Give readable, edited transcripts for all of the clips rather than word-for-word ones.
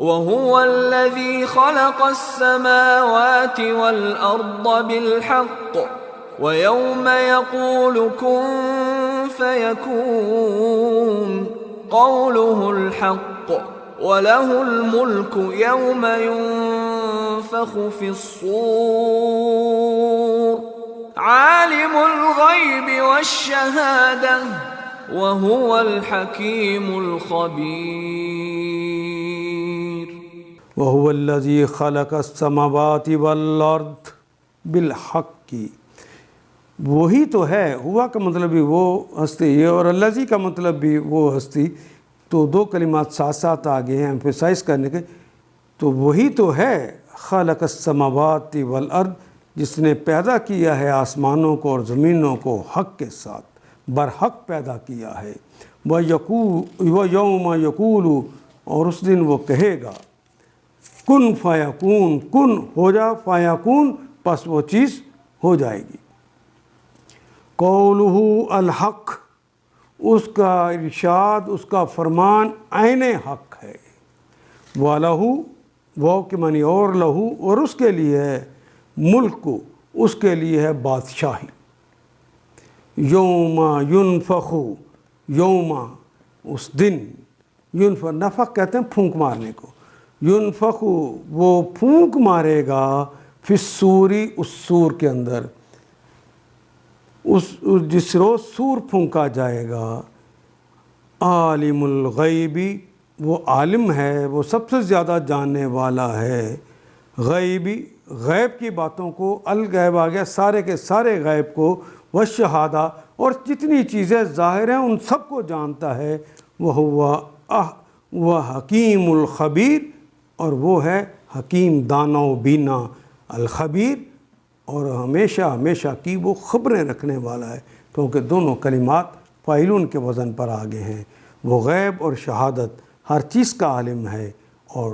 وهو الذي خلق السماوات والأرض بالحق ويوم يقول كن فيكون قوله الحق وله الملك يوم ينفخ في الصور عالم الغيب والشهادة وهو الحكيم الخبير وهو الذي خلق السماوات والارض بالحق، وہی تو ہے، ہوا کا مطلب بھی وہ ہستی ہے اور الذی کا مطلب بھی وہ ہستی، تو دو کلمات ساتھ ساتھ آگے ہیں ایمفیسائز کرنے کے، تو وہی تو ہے خلق السماوات والارض، جس نے پیدا کیا ہے آسمانوں کو اور زمینوں کو حق کے ساتھ، برحق پیدا کیا ہے۔ وَيَوْمَ يَقُولُ، اور اس دن وہ کہے گا کن فیکون، کن ہو جا، فیکون پس وہ چیز ہو جائے گی۔ قولہ الحق، اس کا ارشاد، اس کا فرمان عین حق ہے۔ وَلَہُ، وہ کہ معنی اور لہو، اور اس کے لیے ہے، ملک اس کے لیے ہے بادشاہی۔ یوم ینفخ، یوم اس دن، ینفخ، نفخ کہتے ہیں پھونک مارنے کو، ینفخ وہ پھونک مارے گا، فی الصوری اس سور کے اندر، جس روز سور پھونکا جائے گا۔ عالم الغیبی، وہ عالم ہے، وہ سب سے زیادہ جاننے والا ہے، غیبی غیب کی باتوں کو، الغیب آ گیا سارے کے سارے غیب کو، والشہادہ اور جتنی چیزیں ظاہر ہیں ان سب کو جانتا ہے، وہ حکیم الخبیر، اور وہ ہے حکیم دانا و بینا، الخبیر اور ہمیشہ ہمیشہ کی وہ خبریں رکھنے والا ہے، کیونکہ دونوں کلمات فاعلون کے وزن پر آگے ہیں۔ وہ غیب اور شہادت ہر چیز کا عالم ہے اور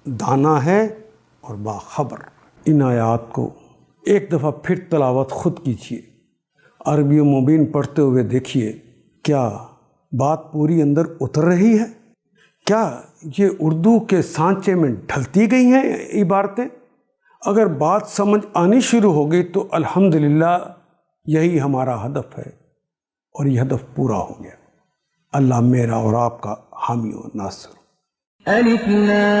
دانا ہے اور باخبر۔ ان آیات کو ایک دفعہ پھر تلاوت خود کیجیے، عربی و مبین پڑھتے ہوئے دیکھیے کیا بات پوری اندر اتر رہی ہے، کیا یہ اردو کے سانچے میں ڈھلتی گئی ہیں عبارتیں۔ اگر بات سمجھ آنی شروع ہو گئی تو الحمدللہ یہی ہمارا ہدف ہے اور یہ ہدف پورا ہو گیا۔ اللہ میرا اور آپ کا حامی و ناصر۔ الف لام